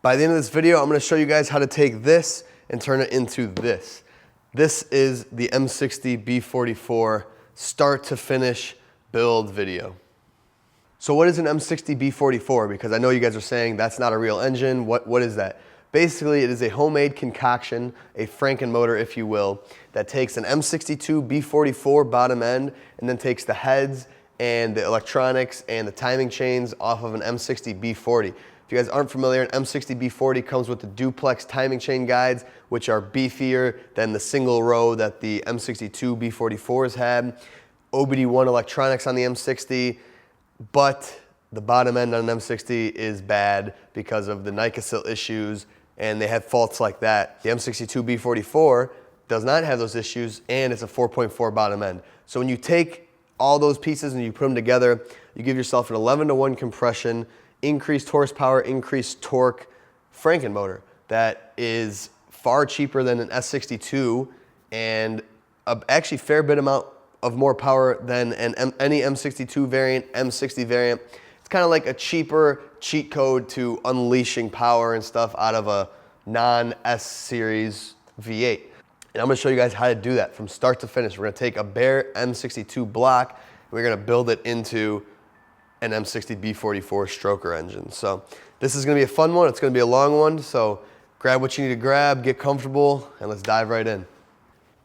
By the end of this video, I'm going to show you guys how to take this and turn it into this. This is the M60B44 start to finish build video. So what is an M60B44? Because I know you guys are saying that's not a real engine. What is that? Basically, it is a homemade concoction, a Frankenmotor, if you will, that takes an M62 B44 bottom end and then takes the heads and the electronics and the timing chains off of an M60 B40. If you guys aren't familiar, an M60 B40 comes with the duplex timing chain guides, which are beefier than the single row that the M62 B44s had. OBD1 electronics on the M60, but the bottom end on an M60 is bad because of the Nicosil issues, and they have faults like that. The M62 B44 does not have those issues, and it's a 4.4 bottom end. So when you take all those pieces and you put them together, you give yourself an 11-to-1 compression, increased horsepower, increased torque Frankenmotor that is far cheaper than an S62 and actually fair bit amount of more power than any M62 variant, M60 variant. It's kind of like a cheaper cheat code to unleashing power and stuff out of a non-S series V8. And I'm going to show you guys how to do that from start to finish. We're going to take a bare M62 block and we're going to build it into an M60 B44 stroker engine. So this is going to be a fun one. It's going to be a long one. So grab what you need to grab, get comfortable, and let's dive right in.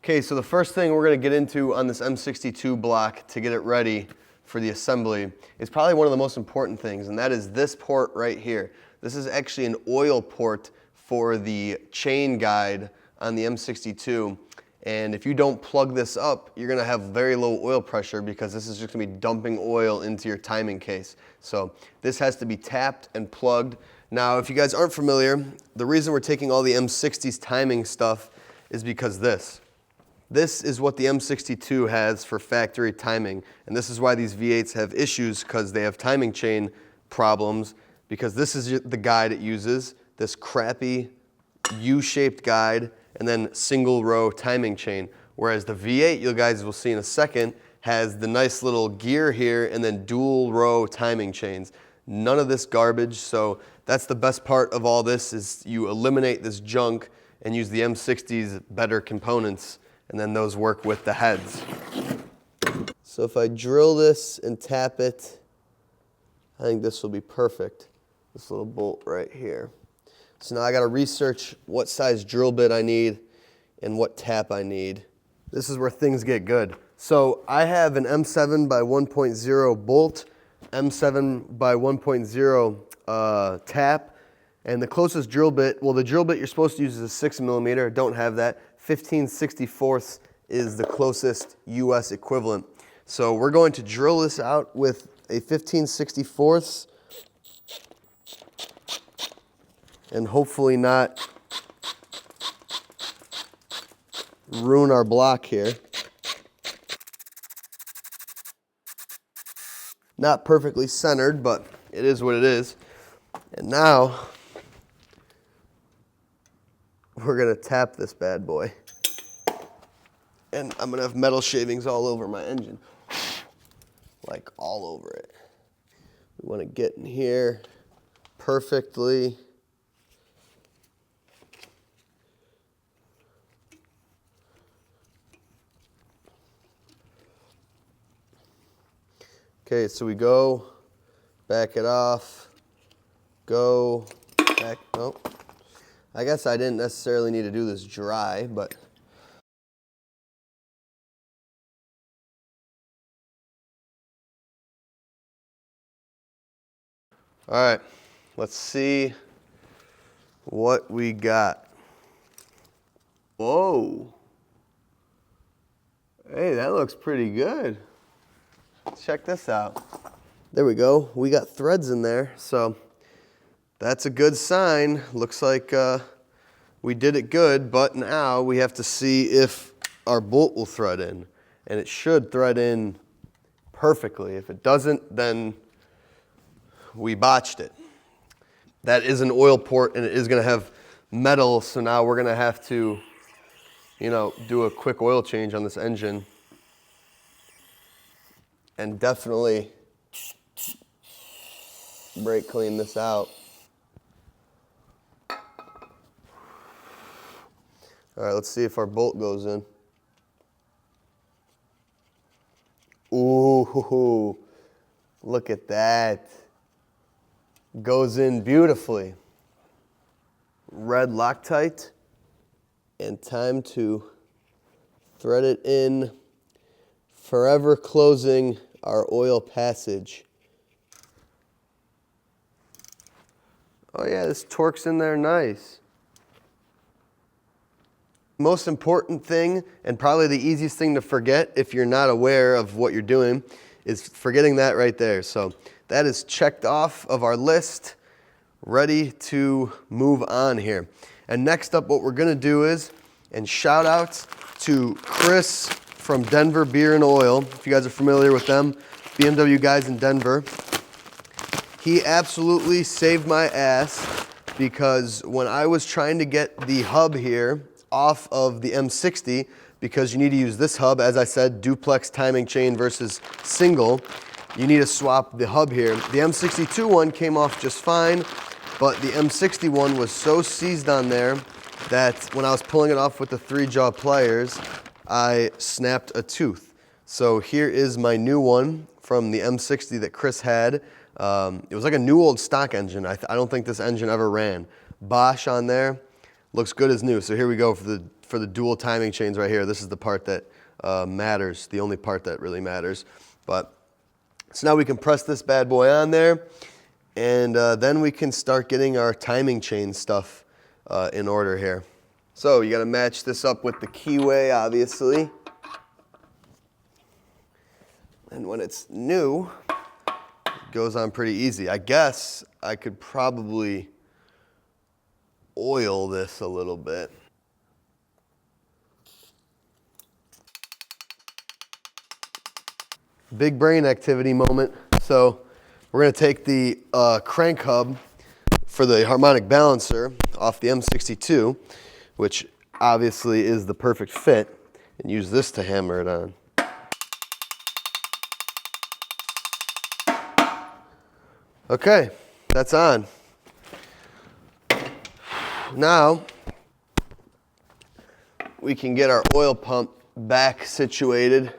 Okay, so the first thing we're going to get into on this M62 block to get it ready for the assembly is probably one of the most important things, and that is this port right here. This is actually an oil port for the chain guide on the M62, and if you don't plug this up, you're going to have very low oil pressure because this is just going to be dumping oil into your timing case. So this has to be tapped and plugged. Now, if you guys aren't familiar, the reason we're taking all the M60's timing stuff is because this is what the M62 has for factory timing, and this is why these V8s have issues, because they have timing chain problems, because this is the guide it uses, this crappy U-shaped guide, and then single row timing chain. Whereas the V8, you guys will see in a second, has the nice little gear here and then dual row timing chains. None of this garbage, so that's the best part of all this is you eliminate this junk and use the M60's better components, and then those work with the heads. So if I drill this and tap it, I think this will be perfect. This little bolt right here. So now I got to research what size drill bit I need and what tap I need. This is where things get good. So I have an M7 by 1.0 bolt, M7 by 1.0 tap, and the closest drill bit, well, the drill bit you're supposed to use is a 6mm. Don't have that. 15/64 is the closest US equivalent. So we're going to drill this out with a 15/64 and hopefully not ruin our block here. Not perfectly centered, but it is what it is. And now we're gonna tap this bad boy. And I'm gonna have metal shavings all over my engine. Like all over it. We wanna get in here perfectly. Okay, so we go, back it off, go, back, oh. I guess I didn't necessarily need to do this dry, but all right, let's see what we got. Whoa. Hey, that looks pretty good. Check this out. There we go. We got threads in there, so that's a good sign. Looks like we did it good, but now we have to see if our bolt will thread in. And it should thread in perfectly. If it doesn't, then we botched it. That is an oil port, and it is going to have metal, so now we're going to have to, do a quick oil change on this engine. And definitely brake clean this out. All right, let's see if our bolt goes in. Ooh, look at that. Goes in beautifully. Red Loctite, and time to thread it in, forever closing our oil passage. Oh yeah, this torque's in there nice. Most important thing, and probably the easiest thing to forget if you're not aware of what you're doing, is forgetting that right there. So that is checked off of our list, ready to move on here. And next up, what we're gonna do is, and shout out to Chris from Denver Beer and Oil. If you guys are familiar with them, BMW guys in Denver. He absolutely saved my ass, because when I was trying to get the hub here off of the M60, because you need to use this hub, as I said, duplex timing chain versus single, you need to swap the hub here. The M62 one came off just fine, but the M60 one was so seized on there that when I was pulling it off with the 3-jaw pliers, I snapped a tooth. So here is my new one from the M60 that Chris had. It was like a new old stock engine. I don't think this engine ever ran. Bosch on there, looks good as new. So here we go for the dual timing chains right here. This is the part that matters, the only part that really matters. But so now we can press this bad boy on there, and then we can start getting our timing chain stuff in order here. So you got to match this up with the keyway, obviously. And when it's new, it goes on pretty easy. I guess I could probably oil this a little bit. Big brain activity moment. So we're going to take the crank hub for the harmonic balancer off the M62, which obviously is the perfect fit, and use this to hammer it on. Okay, that's on. Now we can get our oil pump back situated,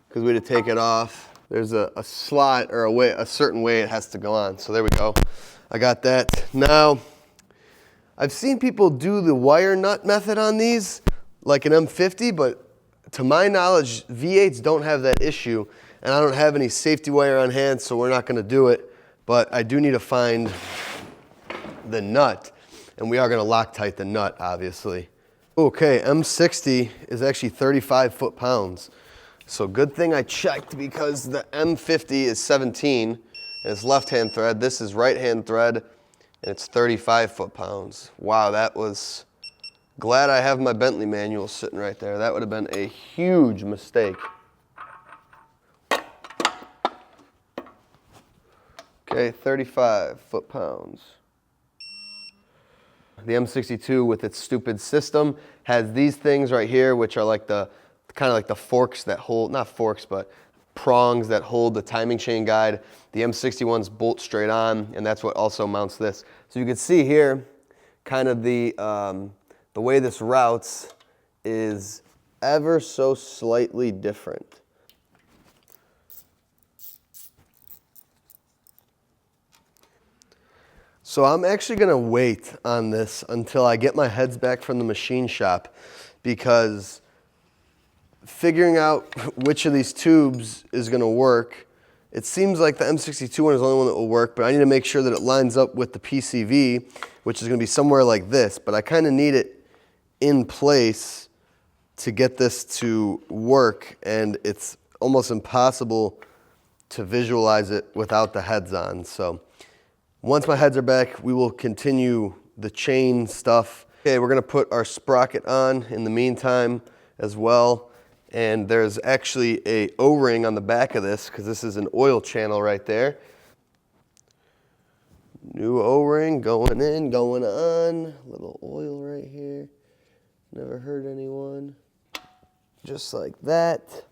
because we had to take it off. There's a slot or a certain way it has to go on. So there we go. I got that. Now, I've seen people do the wire nut method on these, like an M50, but to my knowledge, V8s don't have that issue, and I don't have any safety wire on hand, so we're not gonna do it. But I do need to find the nut, and we are gonna Loctite the nut, obviously. Okay, M60 is actually 35 foot-pounds. So good thing I checked, because the M50 is 17, and it's left-hand thread. This is right-hand thread, and it's 35 foot-pounds. Wow, that was, glad I have my Bentley manual sitting right there. That would have been a huge mistake. Okay, 35 foot-pounds. The M62 with its stupid system has these things right here, which are like the kind of like the forks that hold, not forks, but prongs that hold the timing chain guide. The M61s bolt straight on, and that's what also mounts this. So you can see here, kind of the way this routes is ever so slightly different. So I'm actually gonna wait on this until I get my heads back from the machine shop, because figuring out which of these tubes is gonna work, it seems like the M62 one is the only one that will work, but I need to make sure that it lines up with the PCV, which is gonna be somewhere like this, but I kinda need it in place to get this to work, and it's almost impossible to visualize it without the heads on. So once my heads are back, we will continue the chain stuff. Okay, we're gonna put our sprocket on in the meantime as well. And there's actually a O-ring on the back of this, because this is an oil channel right there. New O-ring going in, going on. A little oil right here. Never hurt anyone. Just like that.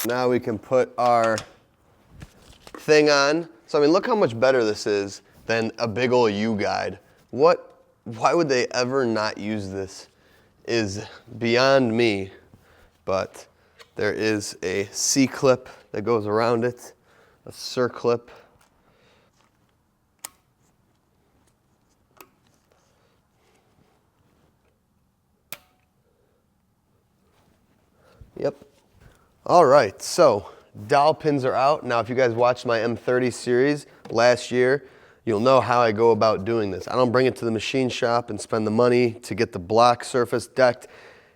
Now we can put our thing on. So I mean, look how much better this is than a big old U-guide. What why would they ever not use this is beyond me, but there is a C-clip that goes around it, a circlip. Yep. All right, so dowel pins are out. Now, if you guys watched my M30 series last year, you'll know how I go about doing this. I don't bring it to the machine shop and spend the money to get the block surface decked.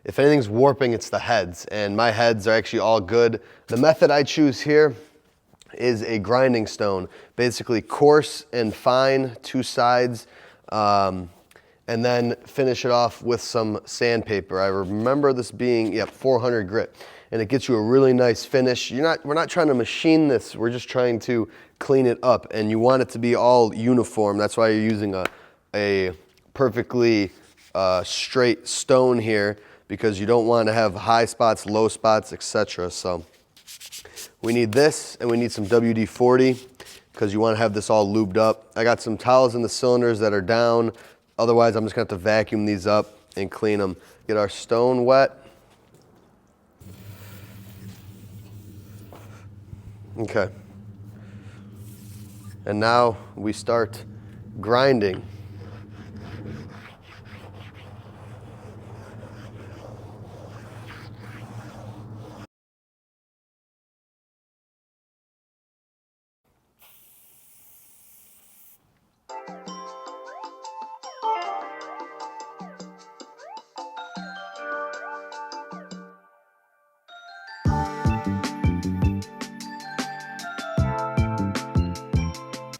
If anything's warping, it's the heads, and my heads are actually all good. The method I choose here is a grinding stone, basically coarse and fine, two sides, and then finish it off with some sandpaper. I remember this being, 400 grit, and it gets you a really nice finish. We're not trying to machine this, we're just trying to clean it up, and you want it to be all uniform. That's why you're using a perfectly straight stone here, because you don't want to have high spots, low spots, etc. So we need this, and we need some WD-40 because you want to have this all lubed up. I got some towels in the cylinders that are down. Otherwise, I'm just going to have to vacuum these up and clean them. Get our stone wet. Okay. And now we start grinding.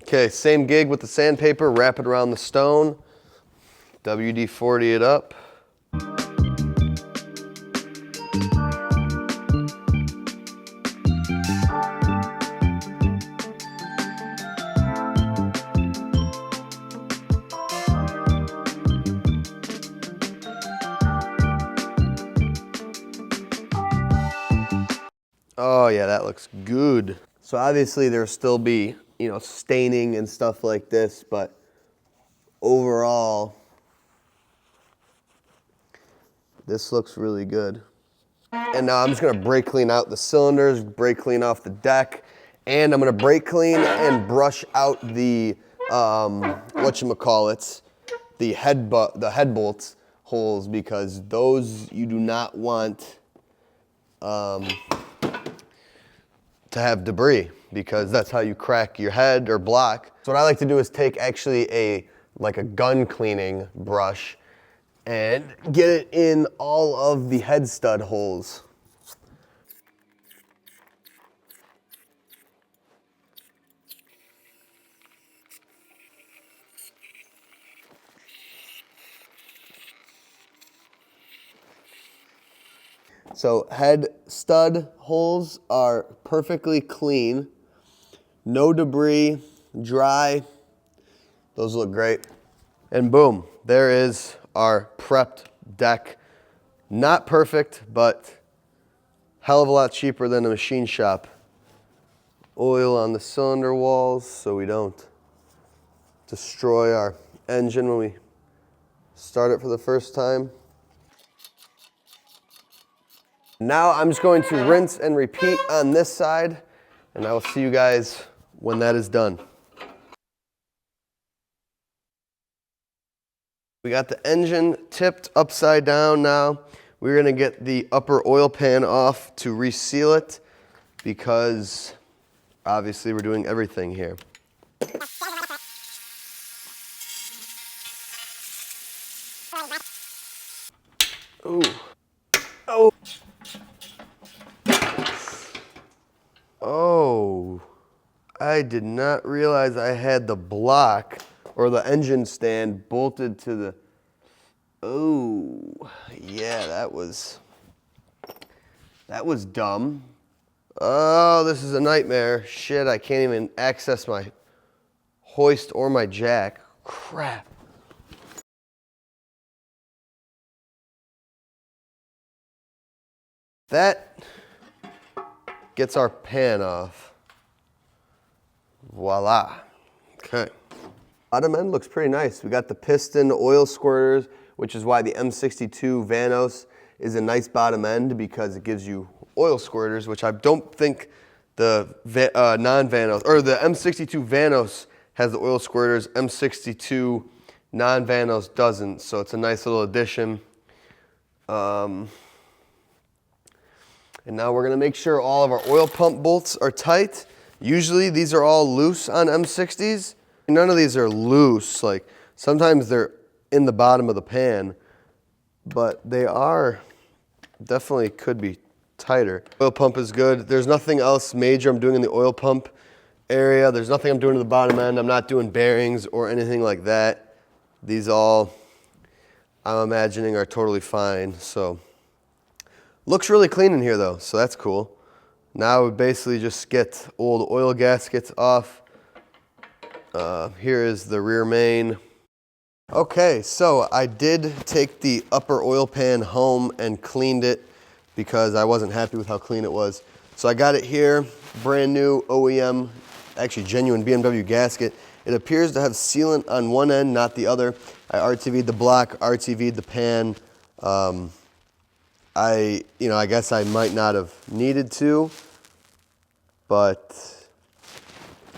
Okay, same gig with the sandpaper, wrap it around the stone, WD-40 it up. Oh yeah, that looks good. So obviously there'll still be, staining and stuff like this, but overall, this looks really good. And now I'm just gonna brake clean out the cylinders, brake clean off the deck, and I'm gonna brake clean and brush out the, the head bolts holes, because those you do not want to have debris, because that's how you crack your head or block. So what I like to do is take actually a gun cleaning brush and get it in all of the head stud holes. So head stud holes are perfectly clean, no debris, dry. Those look great. And boom, there is our prepped deck. Not perfect, but hell of a lot cheaper than a machine shop. Oil on the cylinder walls so we don't destroy our engine when we start it for the first time. Now I'm just going to rinse and repeat on this side, and I will see you guys when that is done. We got the engine tipped upside down now. We're gonna get the upper oil pan off to reseal it, because obviously we're doing everything here. Ooh. Oh. Oh. I did not realize I had the block or the engine stand bolted to the, oh, yeah, that was dumb. Oh, this is a nightmare. Shit, I can't even access my hoist or my jack. Crap. That gets our pan off. Voila. Okay. Bottom end looks pretty nice. We got the piston oil squirters, which is why the M62 Vanos is a nice bottom end, because it gives you oil squirters, which I don't think the non-Vanos, or the M62 Vanos has the oil squirters. M62 non-Vanos doesn't, so it's a nice little addition. And now we're gonna make sure all of our oil pump bolts are tight. Usually these are all loose on M60s. None of these are loose. Like, sometimes they're in the bottom of the pan, but they are definitely could be tighter. Oil pump is good. There's nothing else major I'm doing in the oil pump area. There's nothing I'm doing to the bottom end. I'm not doing bearings or anything like that. These all, I'm imagining, are totally fine. So, looks really clean in here though, so that's cool. Now we basically just get old oil gaskets off. Here is the rear main. Okay, so I did take the upper oil pan home and cleaned it because I wasn't happy with how clean it was. So I got it here, brand new OEM, actually genuine BMW gasket. It appears to have sealant on one end, not the other. I RTV'd the block, RTV'd the pan. I guess I might not have needed to, but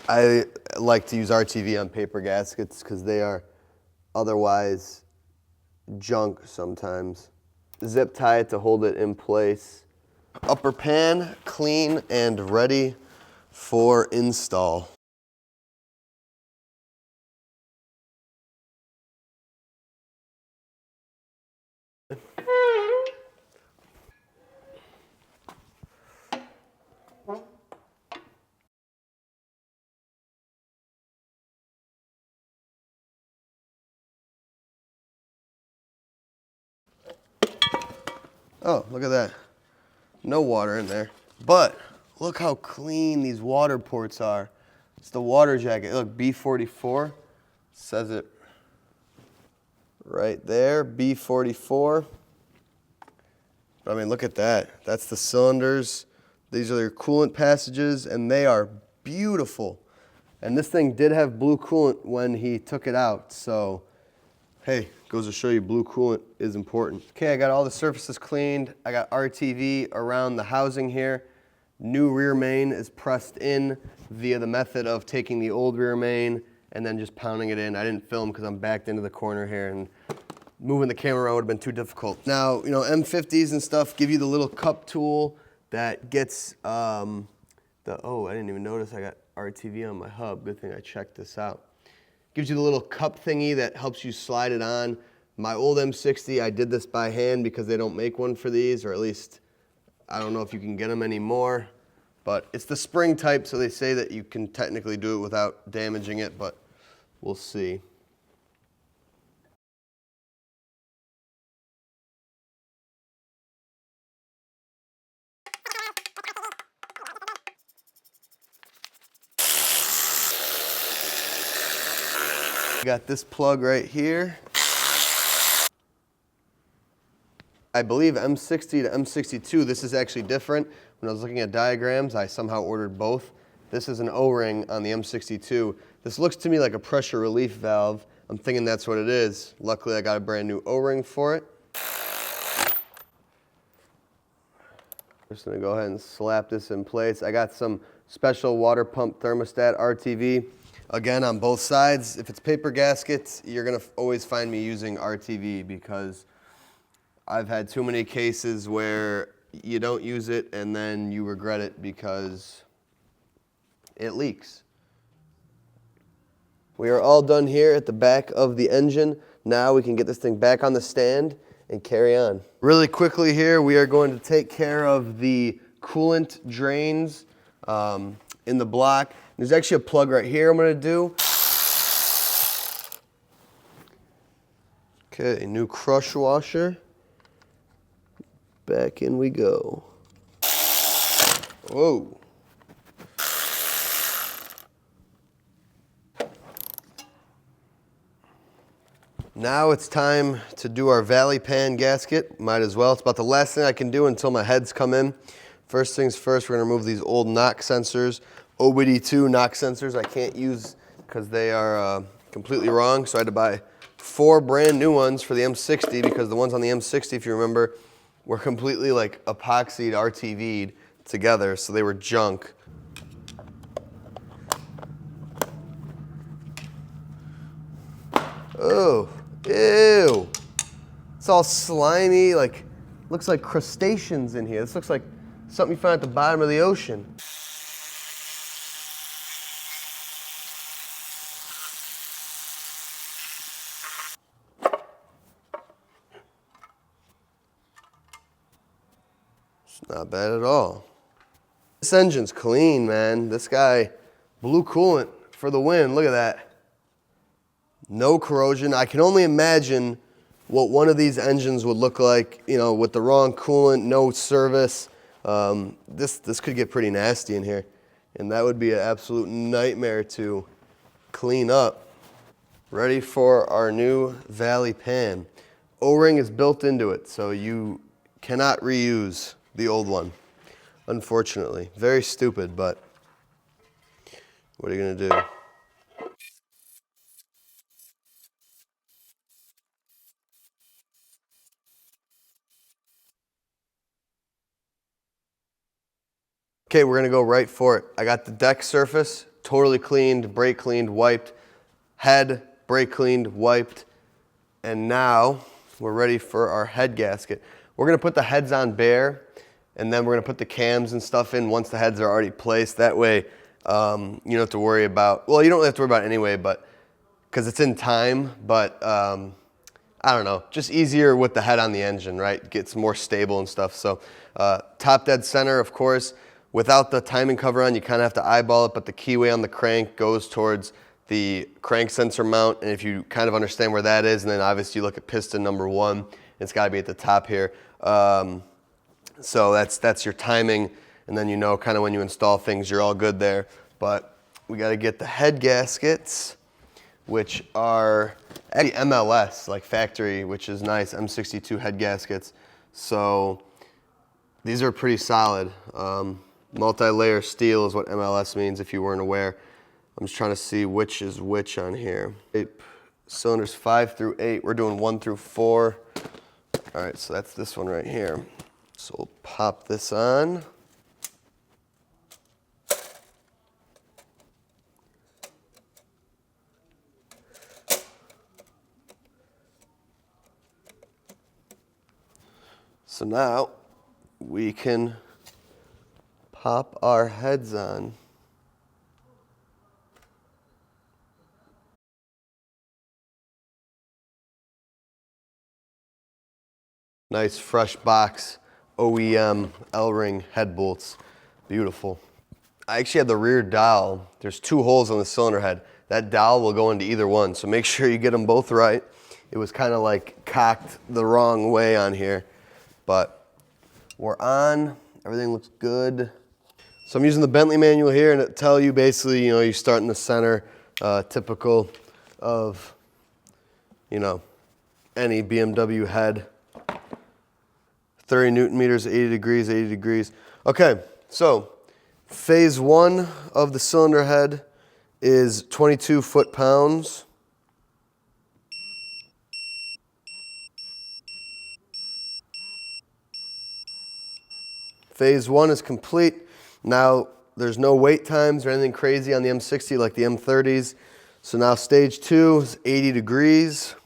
I like to use RTV on paper gaskets because they are otherwise junk sometimes. Zip tie it to hold it in place. Upper pan clean and ready for install. Oh, look at that. No water in there. But look how clean these water ports are. It's the water jacket. Look, B44 says it right there, B44. I mean, look at that. That's the cylinders. These are their coolant passages, and they are beautiful. And this thing did have blue coolant when he took it out, so hey, goes to show you blue coolant is important. Okay, I got all the surfaces cleaned. I got RTV around the housing here. New rear main is pressed in via the method of taking the old rear main and then just pounding it in. I didn't film because I'm backed into the corner here, and moving the camera around would have been too difficult. Now, M50s and stuff give you the little cup tool that gets oh, I didn't even notice I got RTV on my hub. Good thing I checked this out. Gives you the little cup thingy that helps you slide it on. My old M60, I did this by hand because they don't make one for these, or at least I don't know if you can get them anymore. But it's the spring type, so they say that you can technically do it without damaging it, but we'll see. Got this plug right here. I believe M60 to M62, this is actually different. When I was looking at diagrams, I somehow ordered both. This is an O-ring on the M62. This looks to me like a pressure relief valve. I'm thinking that's what it is. Luckily, I got a brand new O-ring for it. Just gonna go ahead and slap this in place. I got some special water pump thermostat RTV. Again, on both sides. If it's paper gaskets, you're gonna always find me using RTV because I've had too many cases where you don't use it and then you regret it because it leaks. We are all done here at the back of the engine. Now we can get this thing back on the stand and carry on. Really quickly here, we are going to take care of the coolant drains in the block. There's actually a plug right here I'm going to do. Okay, new crush washer. Back in we go. Whoa. Now it's time to do our valley pan gasket. Might as well. It's about the last thing I can do until my heads come in. First things first, we're going to remove these old knock sensors. OBD2 knock sensors I can't use because they are completely wrong. So I had to buy 4 brand new ones for the M60 because the ones on the M60, if you remember, were completely like epoxied, RTV'd together. So they were junk. Oh, ew. It's all slimy, like, looks like crustaceans in here. This looks like something you find at the bottom of the ocean. It's not bad at all. This engine's clean, man. This guy, blue coolant for the win. Look at that. No corrosion. I can only imagine what one of these engines would look like, you know, with the wrong coolant, no service. This could get pretty nasty in here, and that would be an absolute nightmare to clean up. Ready for our new Valley pan. O-ring is built into it, so you cannot reuse the old one, unfortunately. Very stupid, but what are you gonna do? Okay, we're gonna go right for it. I got the deck surface totally cleaned, brake cleaned, wiped, head, brake cleaned, wiped, and now we're ready for our head gasket. We're gonna put the heads on bare, and then we're gonna put the cams and stuff in once the heads are already placed. That way, you don't have to worry about, well, you don't have to worry about it anyway, but because it's in time, but I don't know, just easier with the head on the engine, right? Gets more stable and stuff. So top dead center, of course. Without the timing cover on, you kind of have to eyeball it, but the keyway on the crank goes towards the crank sensor mount, and if you kind of understand where that is, and then obviously you look at piston number 1, it's got to be at the top here. So that's your timing, and then you know kind of when you install things, you're all good there. But we got to get the head gaskets, which are actually MLS, like factory, which is nice, M62 head gaskets. So these are pretty solid. Multi-layer steel is what MLS means if you weren't aware. I'm just trying to see which is which on here. Cylinders 5 through 8, we're doing 1 through 4. All right, so that's this one right here. So we'll pop this on. So now we can pop our heads on. Nice fresh box OEM L-ring head bolts. Beautiful. I actually had the rear dowel. There's 2 holes on the cylinder head. That dowel will go into either one, so make sure you get them both right. It was kind of like cocked the wrong way on here, but we're on. Everything looks good. So I'm using the Bentley manual here, and it tell you basically, you start in the center, typical of, any BMW head. 30 Newton meters, 80 degrees, 80 degrees. Okay, so phase 1 of the cylinder head is 22 foot-pounds. Phase 1 is complete. Now, there's no wait times or anything crazy on the M60 like the M30s. So now stage 2 is 80 degrees.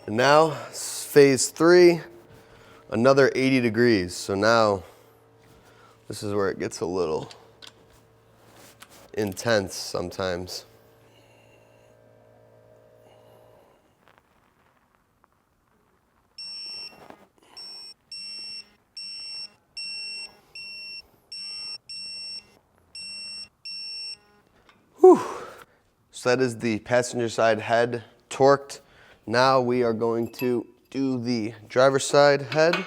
And now, phase 3, another 80 degrees. So now, this is where it gets a little intense sometimes. Whew. So that is the passenger side head torqued. Now we are going to do the driver's side head.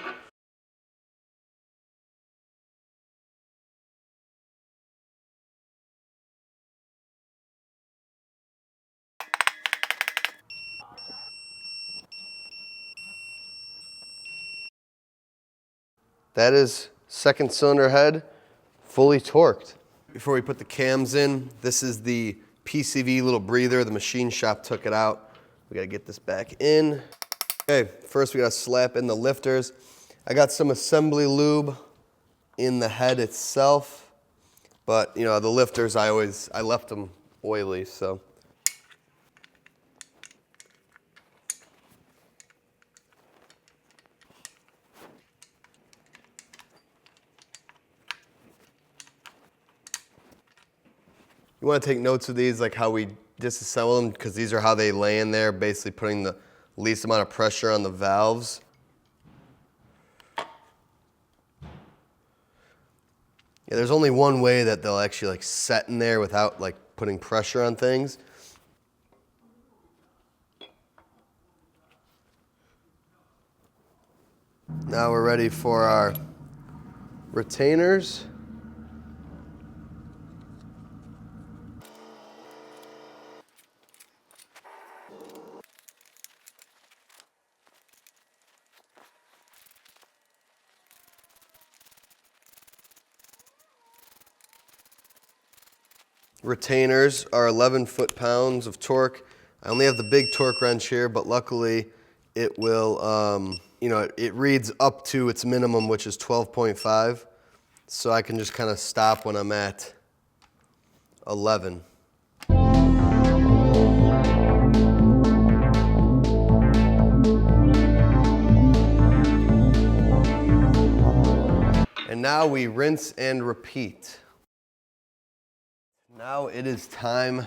that is second cylinder head fully torqued. Before we put the cams in, this is the PCV little breather. The machine shop took it out. We gotta get this back in. Okay, first we gotta slap in the lifters. I got some assembly lube in the head itself, but you know, the lifters, I left them oily, so. You want to take notes of these, like how we disassemble them, because these are how they lay in there, basically putting the least amount of pressure on the valves. Yeah, there's only one way that they'll actually like set in there without like putting pressure on things. Now we're ready for our retainers. Retainers are 11 foot-pounds of torque. I only have the big torque wrench here, but luckily it will, you know, it reads up to its minimum, which is 12.5. So I can just kind of stop when I'm at 11. And now we rinse and repeat. Now it is time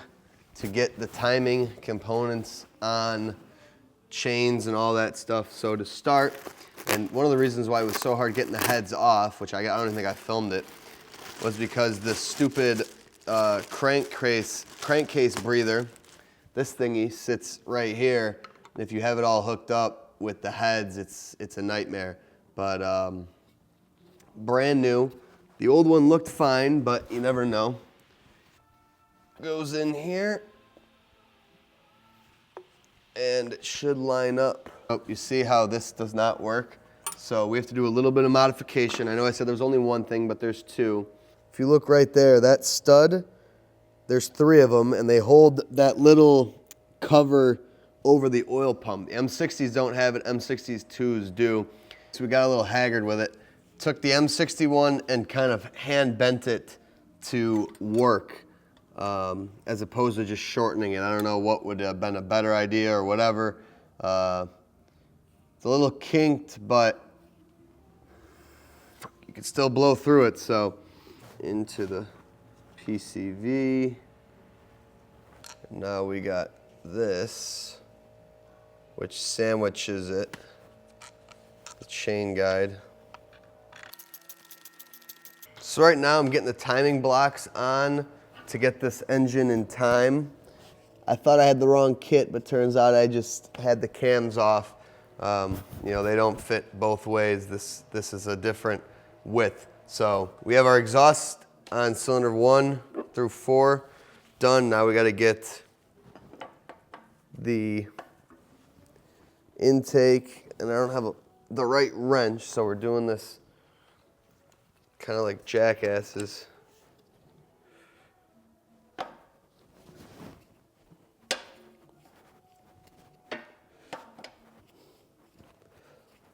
to get the timing components on chains and all that stuff. So to start, and one of the reasons why it was so hard getting the heads off, which I don't even think I filmed it, was because this stupid crankcase breather, this thingy sits right here. And if you have it all hooked up with the heads, it's a nightmare. But brand new. The old one looked fine, but you never know. Goes in here and it should line up. Oh, you see how this does not work? So we have to do a little bit of modification. I know I said there's only one thing, but there's two. If you look right there, that stud, there's three of them, and they hold that little cover over the oil pump. The M60s don't have it, M62s do. So we got a little haggard with it. Took the M61 and kind of hand bent it to work. As opposed to just shortening it. I don't know what would have been a better idea or whatever. It's a little kinked, but you can still blow through it. So into the PCV. And now we got this, which sandwiches it, the chain guide. So right now I'm getting the timing blocks on to get this engine in time. I thought I had the wrong kit, but turns out I just had the cams off. You know, they don't fit both ways. This is a different width. So we have our exhaust on cylinder 1 through 4 done. Now we got to get the intake, and I don't have the right wrench, so we're doing this kind of like jackasses.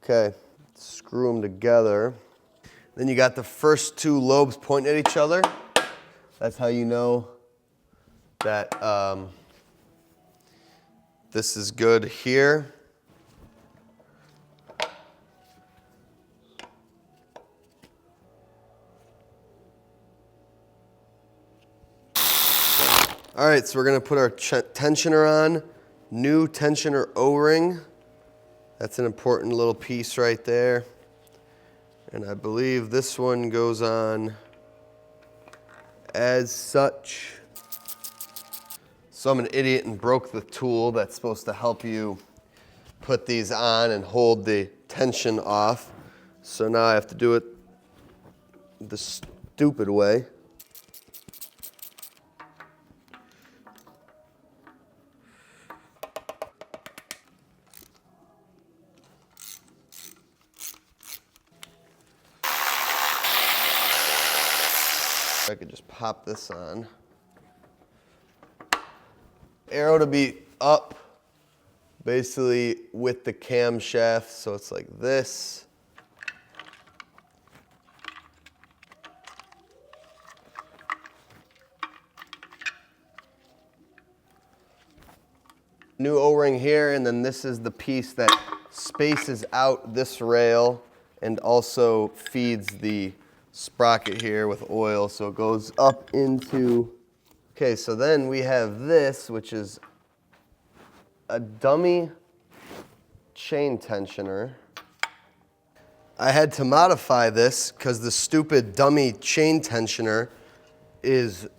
Okay, screw them together. Then you got the first two lobes pointing at each other. That's how you know that this is good here. All right, so we're gonna put our tensioner on. New tensioner O-ring. That's an important little piece right there. And I believe this one goes on as such. So I'm an idiot and broke the tool that's supposed to help you put these on and hold the tension off. So now I have to do it the stupid way. I could just pop this on. Arrow to be up, basically with the camshaft, so it's like this. New O-ring here, and then this is the piece that spaces out this rail and also feeds the sprocket here with oil, so it goes up into. Okay, so then we have this, which is a dummy chain tensioner. I had to modify this because the stupid dummy chain tensioner is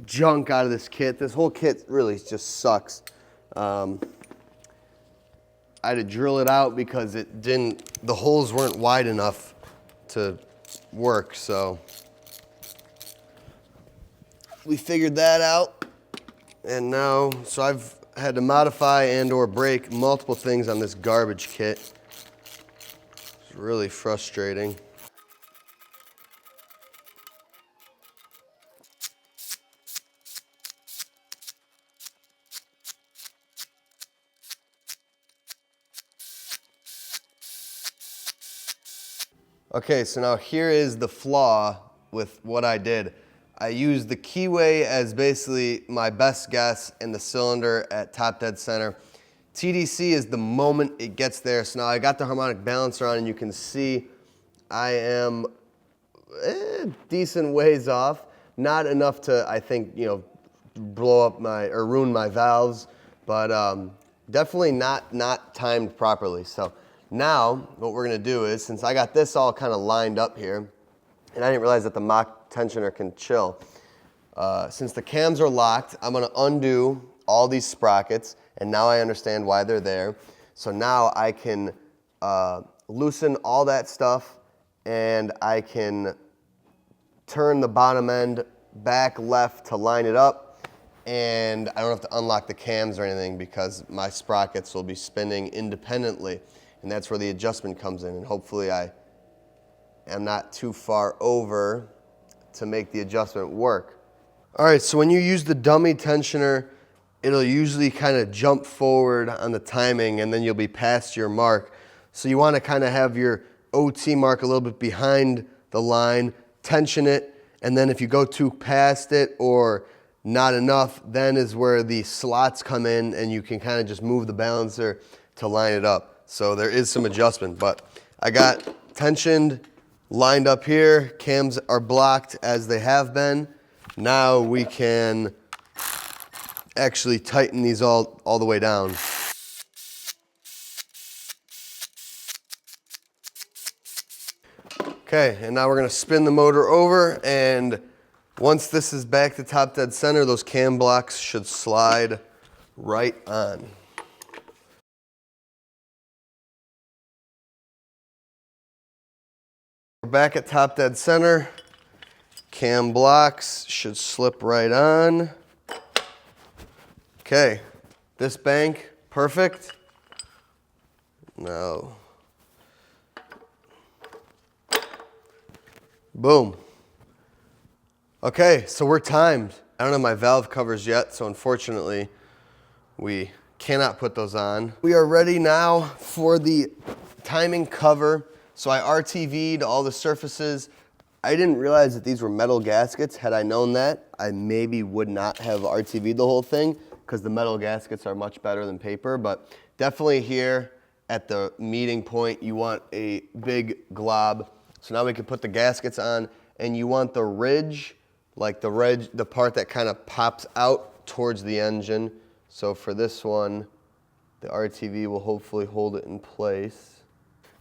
junk out of this kit. This whole kit really just sucks. I had to drill it out because the holes weren't wide enough to work, so we figured that out. And now, so I've had to modify and or break multiple things on this garbage kit. It's really frustrating. Okay, so now here is the flaw with what I did. I used the keyway as basically my best guess in the cylinder at top dead center. TDC is the moment it gets there. So now I got the harmonic balancer on and you can see I am decent ways off. Not enough to, I think, blow up or ruin my valves, but definitely not timed properly. So now what we're gonna do is, since I got this all kind of lined up here, and I didn't realize that the Mach tensioner can chill, since the cams are locked, I'm gonna undo all these sprockets, and now I understand why they're there. So now I can loosen all that stuff, and I can turn the bottom end back left to line it up, and I don't have to unlock the cams or anything because my sprockets will be spinning independently, and that's where the adjustment comes in, and hopefully I am not too far over to make the adjustment work. All right, so when you use the dummy tensioner, it'll usually kind of jump forward on the timing, and then you'll be past your mark. So you want to kind of have your OT mark a little bit behind the line, tension it, and then if you go too past it or not enough, then is where the slots come in and you can kind of just move the balancer to line it up. So there is some adjustment, but I got tensioned, lined up here, cams are blocked as they have been. Now we can actually tighten these all the way down. Okay, and now we're gonna spin the motor over, and once this is back to top dead center, those cam blocks should slide right on. We're back at top dead center. Cam blocks should slip right on. Okay, this bank, perfect. Now, boom. Okay, so we're timed. I don't have my valve covers yet, so unfortunately, we cannot put those on. We are ready now for the timing cover. So I RTV'd all the surfaces. I didn't realize that these were metal gaskets. Had I known that, I maybe would not have RTV'd the whole thing because the metal gaskets are much better than paper, but definitely here at the meeting point, you want a big glob. So now we can put the gaskets on, and you want the ridge, like the part that kind of pops out towards the engine. So for this one, the RTV will hopefully hold it in place.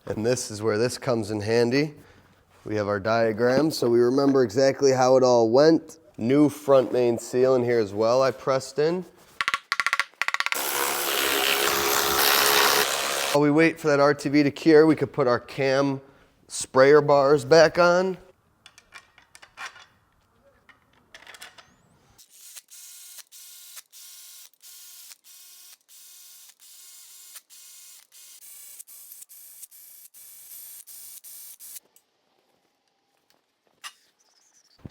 And this is where this comes in handy. We have our diagram, so we remember exactly how it all went. New front main seal in here as well, I pressed in. While we wait for that RTV to cure, we could put our cam sprayer bars back on.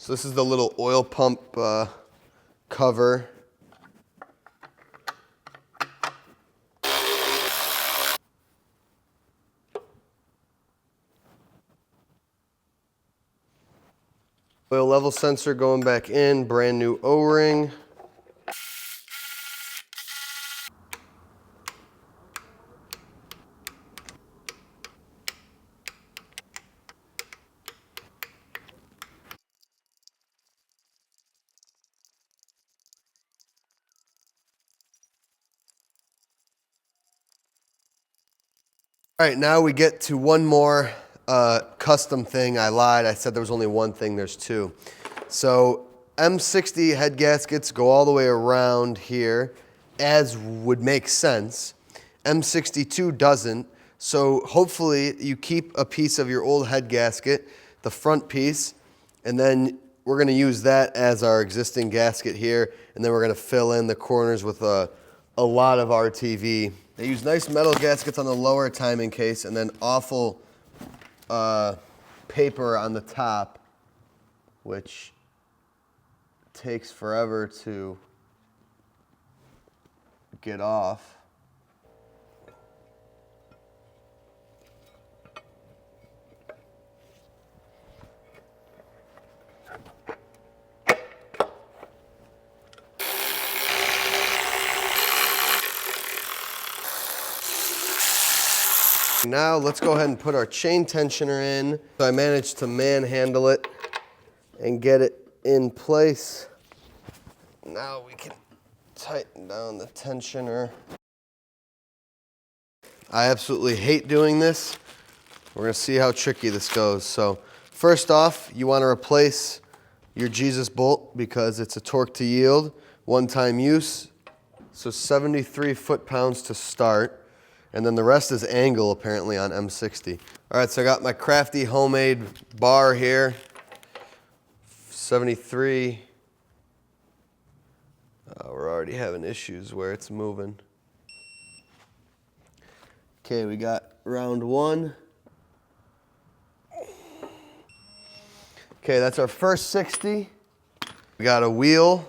So this is the little oil pump cover. Oil level sensor going back in, brand new O-ring. All right, now we get to one more custom thing. I lied, I said there was only one thing, there's two. So M60 head gaskets go all the way around here, as would make sense. M62 doesn't, so hopefully you keep a piece of your old head gasket, the front piece, and then we're gonna use that as our existing gasket here, and then we're gonna fill in the corners with a lot of RTV. They use nice metal gaskets on the lower timing case and then awful paper on the top, which takes forever to get off. Now let's go ahead and put our chain tensioner in. So I managed to manhandle it and get it in place. Now we can tighten down the tensioner. I absolutely hate doing this. We're gonna see how tricky this goes. So first off, you wanna replace your Jesus bolt because it's a torque to yield, one-time use. So 73 foot-pounds to start. And then the rest is angle, apparently, on M60. All right, so I got my crafty homemade bar here. 73. We're already having issues where it's moving. Okay, we got round one. Okay, that's our first 60. We got a wheel,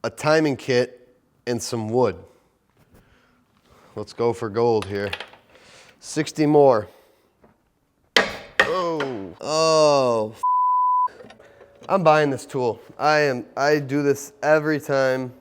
a timing kit, and some wood. Let's go for gold here. 60 more. Oh. I'm buying this tool. I do this every time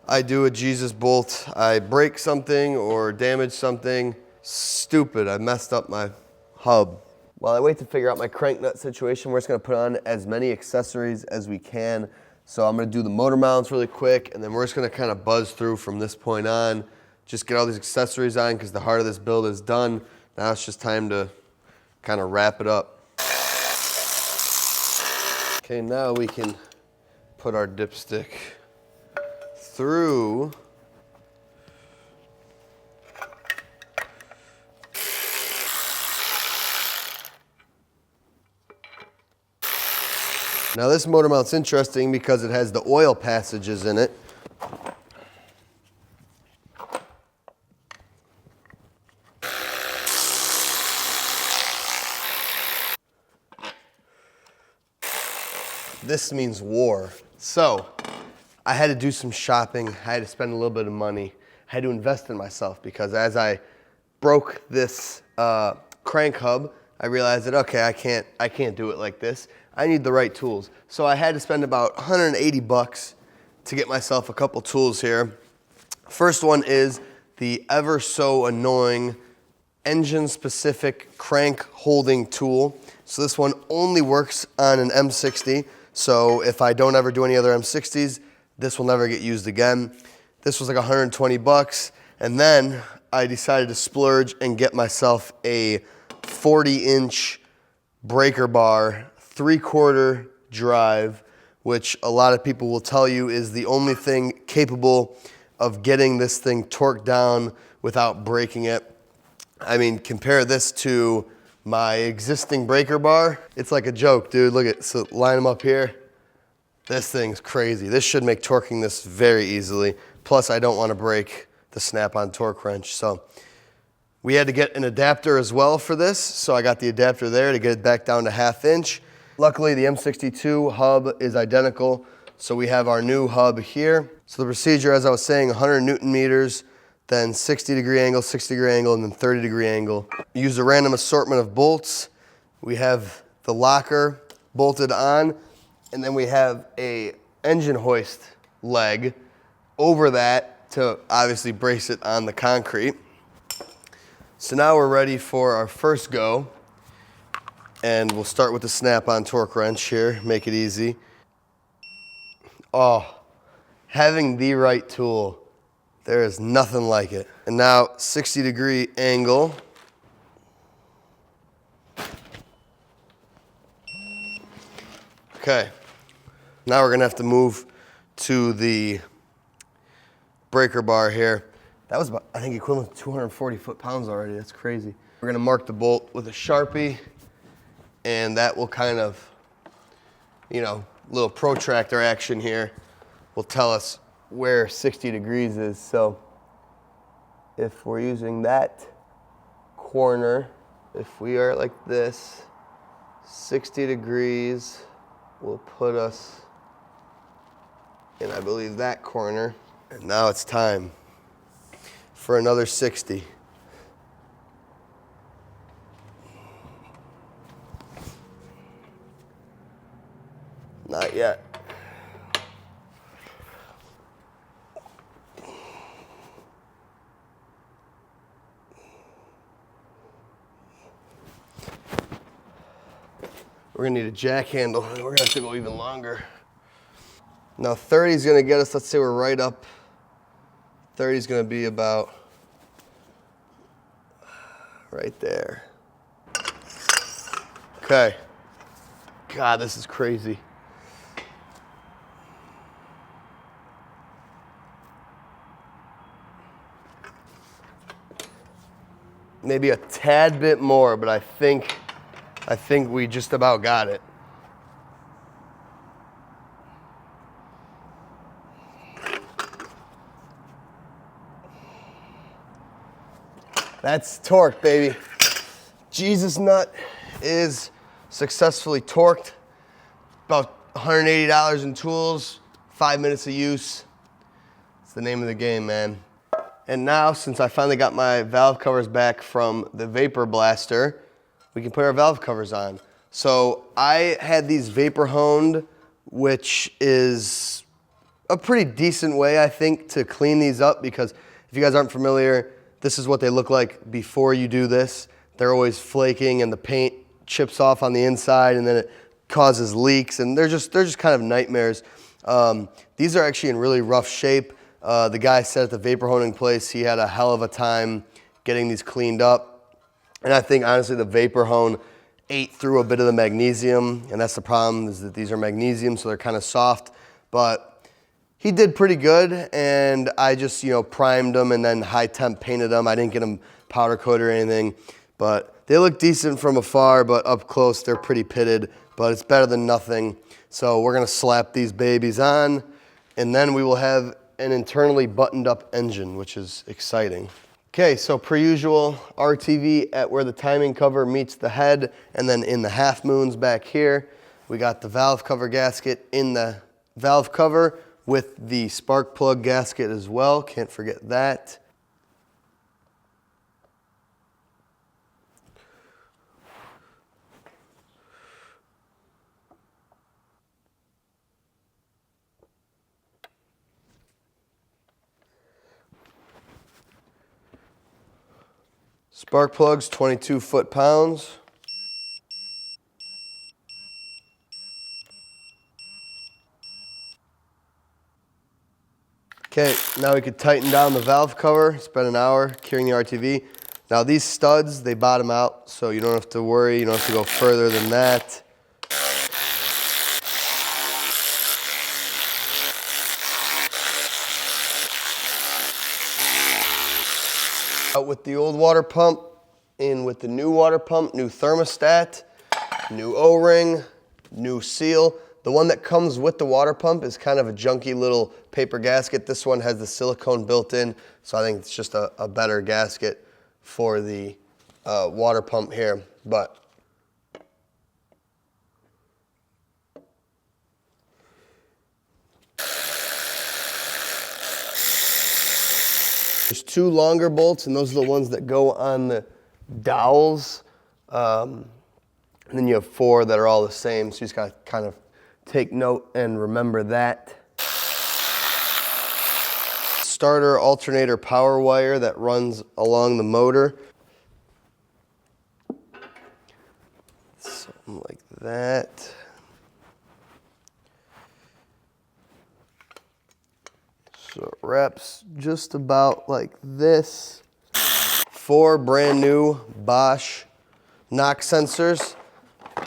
I do a Jesus bolt. I break something or damage something. Stupid, I messed up my hub. While I wait to figure out my crank nut situation, we're just gonna put on as many accessories as we can. So I'm gonna do the motor mounts really quick, and then we're just gonna kind of buzz through from this point on. Just get all these accessories on because the heart of this build is done. Now it's just time to kind of wrap it up. Okay, now we can put our dipstick through. Now this motor mount's interesting because it has the oil passages in it. This means war. So I had to do some shopping. I had to spend a little bit of money. I had to invest in myself because as I broke this crank hub, I realized that, okay, I can't do it like this. I need the right tools. So I had to spend about 180 bucks to get myself a couple tools here. First one is the ever so annoying engine specific crank holding tool. So this one only works on an M60. So if I don't ever do any other M60s, this will never get used again. This was like 120 bucks. And then I decided to splurge and get myself a 40-inch breaker bar, 3/4 drive, which a lot of people will tell you is the only thing capable of getting this thing torqued down without breaking it. I mean, compare this to my existing breaker bar. It's like a joke, dude. Look at, so line them up here. This thing's crazy. This should make torquing this very easily. Plus, I don't want to break the snap-on torque wrench. So we had to get an adapter as well for this. So I got the adapter there to get it back down to 1/2 inch. Luckily, the M62 hub is identical, so we have our new hub here. So the procedure, as I was saying, 100 Newton meters, then 60-degree angle, 60-degree angle, and then 30-degree angle. Use a random assortment of bolts. We have the locker bolted on, and then we have a engine hoist leg over that to obviously brace it on the concrete. So now we're ready for our first go, and we'll start with the snap-on torque wrench here, make it easy. Oh, having the right tool, there is nothing like it. And now 60-degree angle. Okay, now we're gonna have to move to the breaker bar here. That was about, I think, equivalent to 240 foot-pounds already. That's crazy. We're gonna mark the bolt with a Sharpie, and that will kind of, little protractor action here will tell us where 60 degrees is. So if we're using that corner, if we are like this, 60 degrees will put us in, I believe, that corner. And now it's time for another 60. Not yet. We're gonna need a jack handle, and we're gonna have to go even longer. Now 30 is gonna get us, let's say we're right up. 30 is gonna be about right there. Okay. God, this is crazy. Maybe a tad bit more, but I think we just about got it. That's torque, baby. Jesus nut is successfully torqued. About $180 in tools, 5 minutes of use. It's the name of the game, man. And now, since I finally got my valve covers back from the Vapor Blaster, we can put our valve covers on. So I had these vapor honed, which is a pretty decent way, I think, to clean these up, because if you guys aren't familiar, this is what they look like before you do this. They're always flaking and the paint chips off on the inside, and then it causes leaks, and they're just kind of nightmares. These are actually in really rough shape. The guy said at the vapor honing place he had a hell of a time getting these cleaned up. And I think, honestly, the vapor hone ate through a bit of the magnesium, and that's the problem, is that these are magnesium, so they're kind of soft. But he did pretty good, and I just, primed them and then high temp painted them. I didn't get them powder coated or anything, but they look decent from afar, but up close they're pretty pitted, but it's better than nothing. So we're gonna slap these babies on, and then we will have an internally buttoned up engine, which is exciting. Okay, so per usual, RTV at where the timing cover meets the head, and then in the half moons back here, we got the valve cover gasket in the valve cover with the spark plug gasket as well. Can't forget that. Spark plugs, 22 foot-pounds. Okay, now we could tighten down the valve cover. It's been an hour curing the RTV. Now these studs, they bottom out, so you don't have to worry. You don't have to go further than that. Out with the old water pump, in with the new water pump, new thermostat, new O-ring, new seal. The one that comes with the water pump is kind of a junky little paper gasket. This one has the silicone built in, so I think it's just a better gasket for the water pump here. But 2 longer bolts, and those are the ones that go on the dowels. And then you have 4 that are all the same, so you just gotta kind of take note and remember that. Starter alternator power wire that runs along the motor. Something like that. So it wraps just about like this. 4 brand new Bosch knock sensors.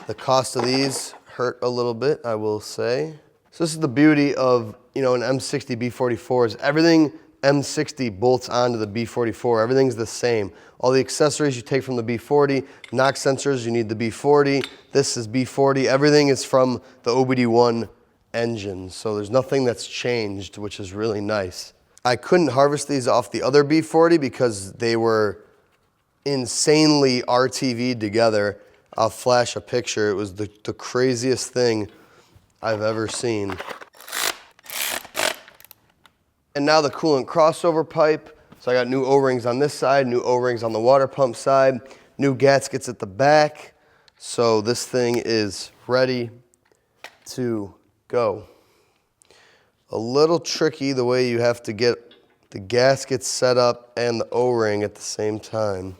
The cost of these hurt a little bit, I will say. So this is the beauty of, an M60 B44 is everything M60 bolts onto the B44. Everything's the same. All the accessories you take from the B40, knock sensors, you need the B40. This is B40. Everything is from the OBD1 engine. So there's nothing that's changed, which is really nice. I couldn't harvest these off the other B40 because they were insanely RTV'd together. I'll flash a picture. It was the craziest thing I've ever seen. And now the coolant crossover pipe. So I got new O-rings on this side, new O-rings on the water pump side, new gaskets at the back. So this thing is ready to go. A little tricky the way you have to get the gaskets set up and the O-ring at the same time.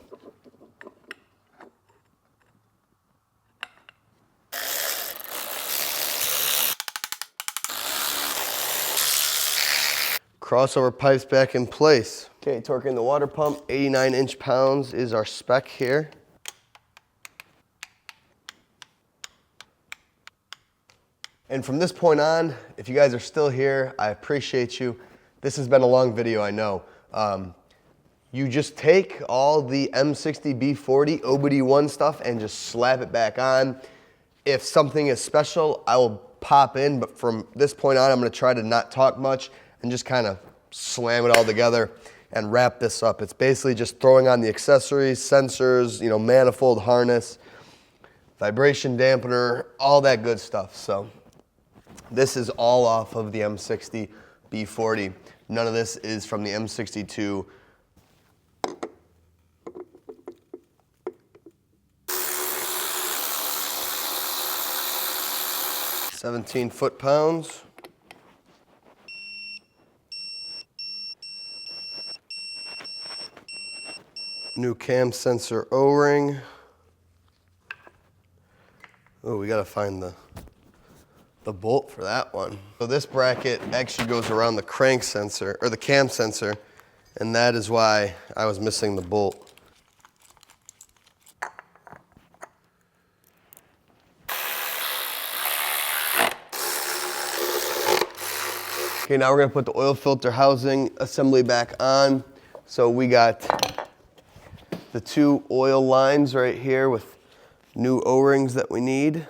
Crossover pipes back in place. Okay, torquing the water pump, 89 inch-pounds is our spec here. And from this point on, if you guys are still here, I appreciate you. This has been a long video, I know. You just take all the M60 B40 OBD1 stuff and just slap it back on. If something is special, I will pop in, but from this point on, I'm gonna try to not talk much and just kind of slam it all together and wrap this up. It's basically just throwing on the accessories, sensors, manifold harness, vibration dampener, all that good stuff. So this is all off of the M60 B40. None of this is from the M62. $17 foot-pounds. New cam sensor O-ring. Oh, we gotta find the bolt for that one. So this bracket actually goes around the crank sensor, or the cam sensor, and that is why I was missing the bolt. Okay, now we're gonna put the oil filter housing assembly back on. So we got the 2 oil lines right here with new O-rings that we need.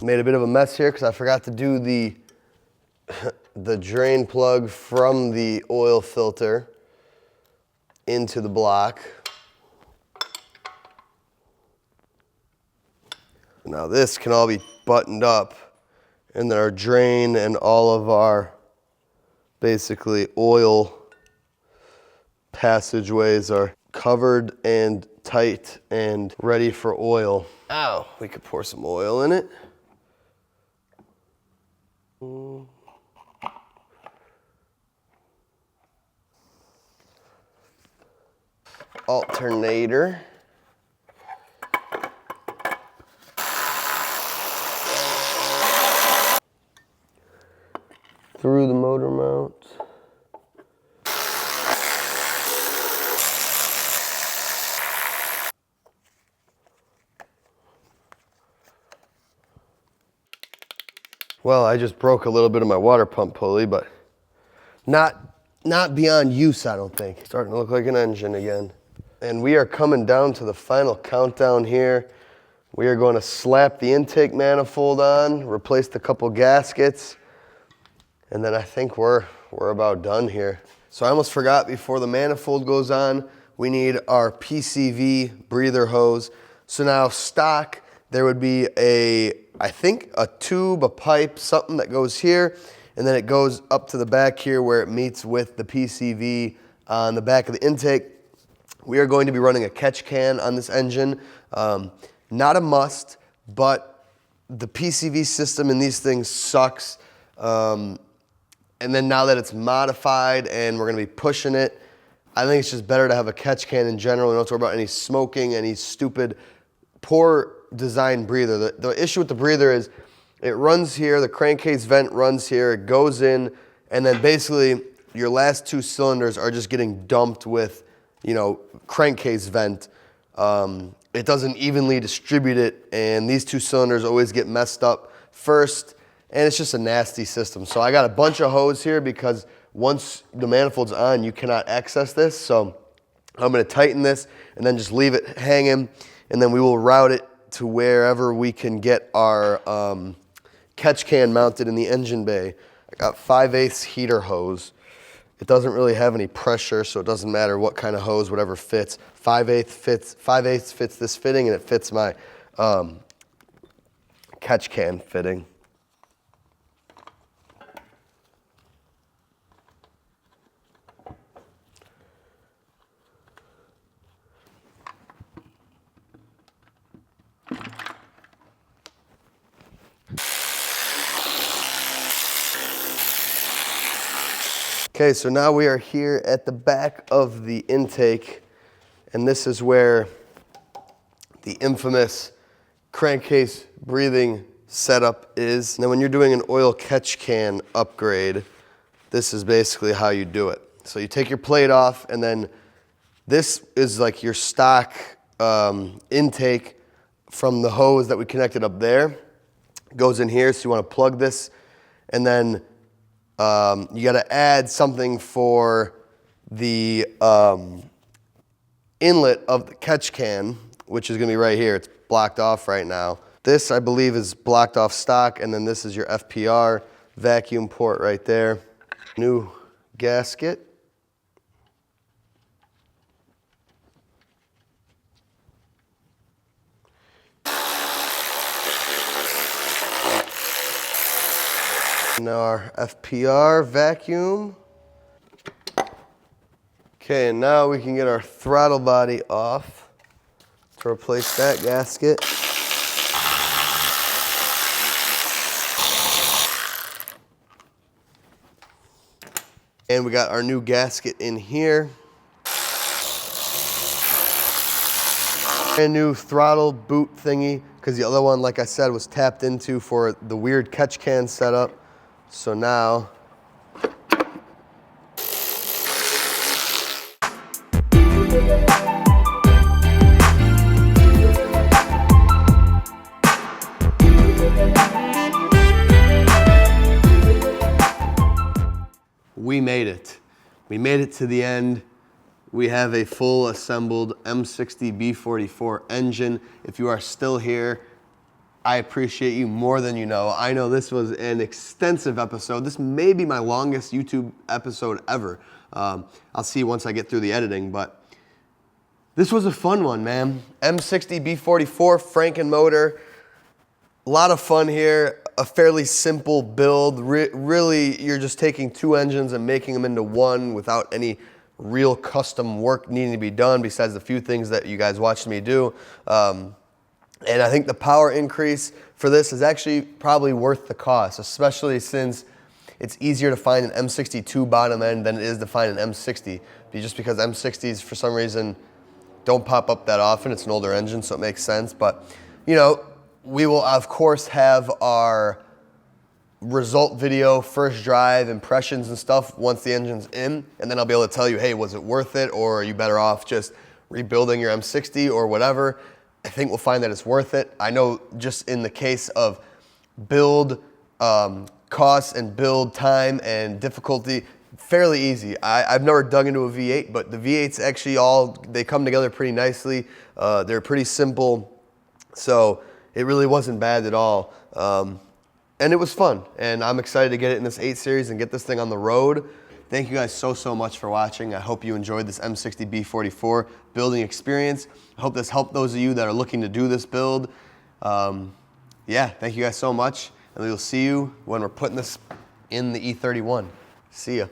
Made a bit of a mess here because I forgot to do the drain plug from the oil filter into the block. Now this can all be buttoned up, and then our drain and all of our basically oil passageways are covered and tight and ready for oil. Ow, we could pour some oil in it. Alternator. Through the motor mount. Well, I just broke a little bit of my water pump pulley, but not beyond use, I don't think. Starting to look like an engine again. And we are coming down to the final countdown here. We are going to slap the intake manifold on, replace the couple gaskets, and then I think we're about done here. So I almost forgot, before the manifold goes on, we need our PCV breather hose. So now stock, there would be a I think, a tube, a pipe, something that goes here, and then it goes up to the back here where it meets with the PCV on the back of the intake. We are going to be running a catch can on this engine. Not a must, but the PCV system in these things sucks. And then now that it's modified and we're gonna be pushing it, I think it's just better to have a catch can in general. We don't have to worry about any smoking, any stupid, poor design breather. The issue with the breather is it runs here, the crankcase vent runs here, it goes in, and then basically your last two cylinders are just getting dumped with, you know, crankcase vent. It doesn't evenly distribute it, and these two cylinders always get messed up first, and it's just a nasty system. So I got a bunch of hose here because once the manifold's on, you cannot access this. So I'm gonna tighten this and then just leave it hanging, and then we will route it to wherever we can get our catch can mounted in the engine bay. I got 5/8 heater hose. It doesn't really have any pressure, so it doesn't matter what kind of hose, whatever fits. 5/8 fits this fitting, and it fits my catch can fitting. Okay, so now we are here at the back of the intake, and this is where the infamous crankcase breathing setup is. Now when you're doing an oil catch can upgrade, this is basically how you do it. So you take your plate off, and then this is like your stock intake from the hose that we connected up there. It goes in here, so you want to plug this, and then you got to add something for the inlet of the catch can, which is going to be right here. It's blocked off right now. This, I believe, is blocked off stock, and then this is your FPR vacuum port right there. New gasket. Now our FPR vacuum. Okay, and now we can get our throttle body off to replace that gasket. And we got our new gasket in here. Brand new throttle boot thingy, because the other one, like I said, was tapped into for the weird catch can setup. So now, we made it. We made it to the end. We have a full assembled M60B44 engine. If you are still here, I appreciate you more than you know. I know this was an extensive episode. This may be my longest YouTube episode ever. I'll see once I get through the editing, but this was a fun one, man. M60B44 Frankenmotor. A lot of fun here. A fairly simple build. Really, you're just taking two engines and making them into one without any real custom work needing to be done besides the few things that you guys watched me do. And I think the power increase for this is actually probably worth the cost, especially since it's easier to find an M62 bottom end than it is to find an M60. Just because M60s, for some reason, don't pop up that often. It's an older engine, so it makes sense. But, you know, we will, of course, have our result video, first drive, impressions and stuff once the engine's in. And then I'll be able to tell you, hey, was it worth it? Or are you better off just rebuilding your M60 or whatever? I think we'll find that it's worth it. I know just in the case of build costs and build time and difficulty, fairly easy. I've never dug into a V8, but the V8s actually they come together pretty nicely. They're pretty simple, so it really wasn't bad at all. And it was fun, and I'm excited to get it in this 8 Series and get this thing on the road. Thank you guys so much for watching. I hope you enjoyed this M60B44 building experience. I hope this helped those of you that are looking to do this build. Yeah, yeah, thank you guys so much. And we will see you when we're putting this in the E31. See ya.